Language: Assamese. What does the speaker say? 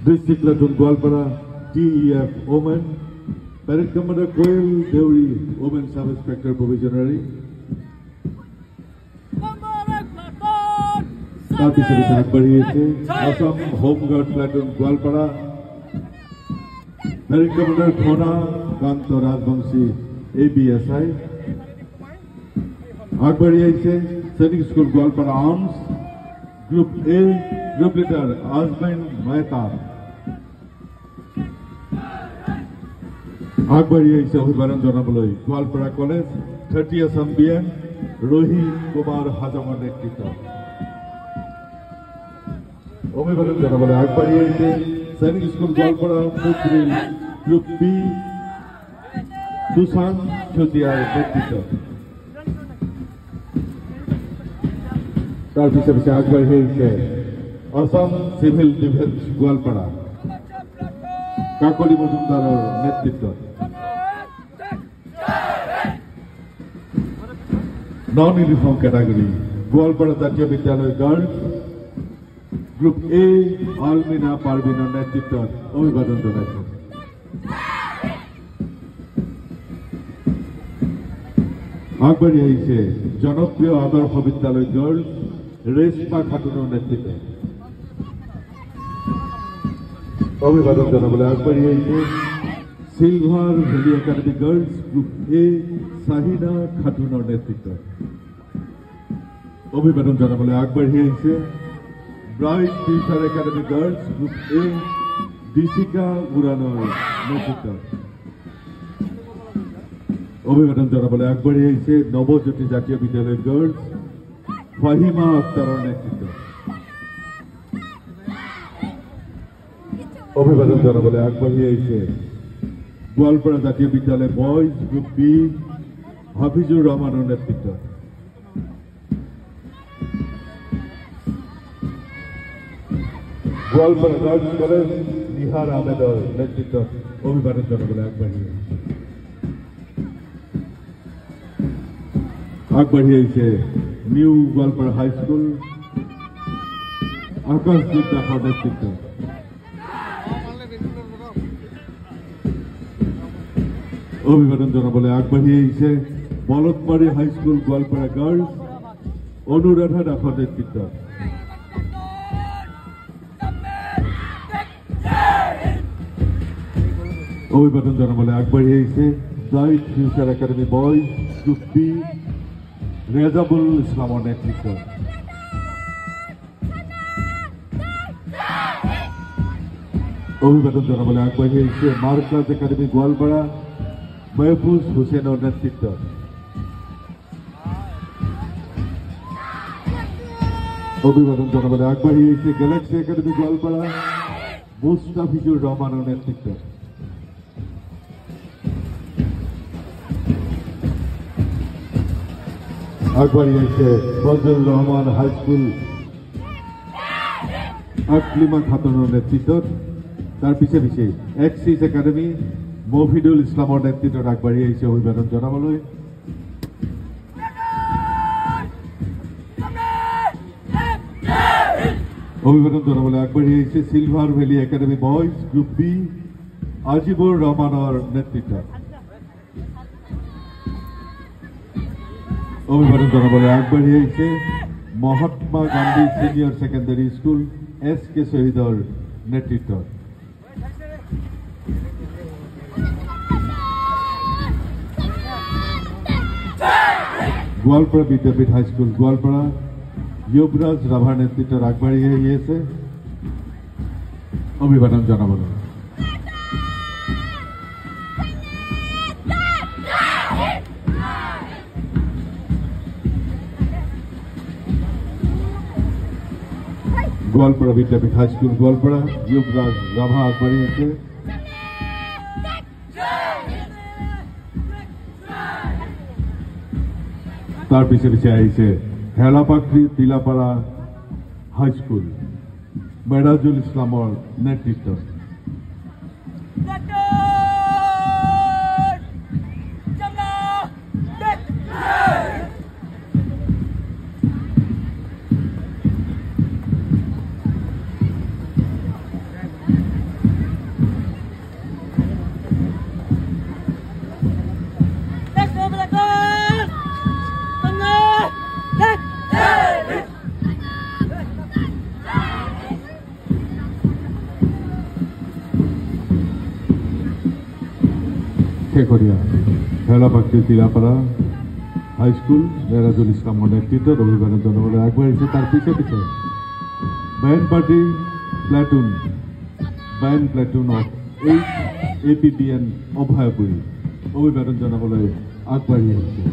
District Platoon Gwalpara, TEF Omen, Parade Commander Koel Deuri, Omen Sub Inspector Provisionary. তার পিছনে সাত বাড়িয়েছে Assam home guard platoon Goalpara, parade commander Khona Kanta Rajbongshi ABSI। আগ বাড়িয়েছে সৈনিক school Goalpara arms group A, group leader Ajmen Mehta. আগ বাড়িয়েছে অভিবাদন জানাবলৈ গোয়ালপাড়া কলেজ 30 আসাম BN রোহিত কুমার হাজমার নেতৃত্ব। অভিবাদন জানাবলৈ আগবাঢ়িয়েছে সৈনিক স্কুল গোৱালপাৰা মুদ্ৰিল গ্ৰুপ বি সুশান্ত চুতীয়াৰ নেতৃত্ব। তাৰ পিছে পিছে আগবাঢ়িছে অসম সিভিল ডিফেন্স গোৱালপাৰা কাকলি মজুমদাৰৰ নেতৃত্বত। Non uniform category Goalpara Jatiya Vidyalaya girls group A Almina পারভিনের নেতৃত্বত অভিবাদন জানাইছে। আগবাড়ি আহিছে জনপ্রিয় আদর্শ বিদ্যালয় গার্লস রেশমা খাতুনের নেতৃত্বে অভিবাদন জানাবলৈ আগবাড়ি আহিছে silver valley academy girls group A Sahina খাতুনের নেতৃত্বত অভিবাদন জানাবলৈ আগবাড়ি আহিছে bright future academy girls group A দিশিকা উড়ানোর নেতৃত্বত অভিবাদন জানাবলৈ আগবাড়ি আহিছে নবজ্যোতি জাতীয় বিদ্যালয় গার্লস ফাহিমা আক্তারের নেতৃত্বত অভিবাদন জানাবলৈ আগবাড়ি আহিছে গোৱালপাৰা জাতীয় বিদ্যালয় বয়েজ গ্ৰুপ B হাফিজুৰ ৰহমানেৰ নেতৃত্বত গোৱালপাৰা গাৰ্লস কলেজ নিহাৰ আহমেদৰ নেতৃত্বত অভিবাদন জানাবলৈ আগবাড়ি আহিছে new Goalpara high school Akashdeep দাসৰ নেতৃত্বত অভিবাদন জানাবলৈ আগবাঢ়ি আহিছে Baltamari high school Goalpara girls Anuradha দাসৰ নেতৃত্বত অভিবাদন জানাবলৈ আগবাঢ়ি আহিছে bright future academy boys group B Rezabul ইসলামৰ নেতৃত্বত অভিবাদন জানাবলৈ আগবাঢ়ি আহিছে মাৰ্কাজ একাডেমি গোৱালপাৰা মেহফুজ হুসেনৰ নেতৃত্বত অভিবাদন জানাবলৈ আগবাঢ়ি আহিছে গ্যালাক্সি একাডেমি গোৱালপাৰা মুস্তাফিজুর রহমানের নেতৃত্বত আগবাড়ি আহিছে ফজলুর রহমান হাই স্কুল আকলিমা খাতুনের নেতৃত্বত তার পিছে পিছে এক্সিস একাডেমি মফিদুল ইসলামৰ নেতৃত্বত আগবাঢ়ি আহিছে অভিবাদন জানাবলৈ অভিবাদন জানাবলৈ আগবাঢ়ি আহিছে silver valley academy boys group B Azibur রহমানের নেতৃত্বত অভিবাদন জানাবলৈ আগবাঢ়ি আহিছে Mahatma Gandhi senior secondary school SK শহীদৰ নেতৃত্বত গোৱালপাৰা বিদ্যাপীঠ হাই স্কুল গোৱালপাৰা যুৱৰাজ ৰাভাৰ নেতৃত্বত আগবাঢ়ি আহি আছে অভিবাদন জানাবলৈ গোৱালপাৰা বিদ্যাপীঠ হাই স্কুল গোৱালপাৰা যুৱৰাজ ৰাভা আগবাঢ়ি আছে তাৰ পিছে পিছে আহিছে হেলাপাখি তিলাপাড়া হাই স্কুল মেৰাজুল ইসলামৰ নেতৃত্বত শেষৰীয়া ভেলাপাক্তি তিলাপাৰা হাইস্কুল মেৰাজুল ইছলামৰ নেতৃত্বত অভিবাদন জনাবলৈ আগবাঢ়িছে। তাৰ পিছে পিছে বায়ন পাৰ্টি বায়ন প্লেটুন অফ APBN অভয়াপুৰী অভিবাদন জনাবলৈ আগবাঢ়ি আহিছে।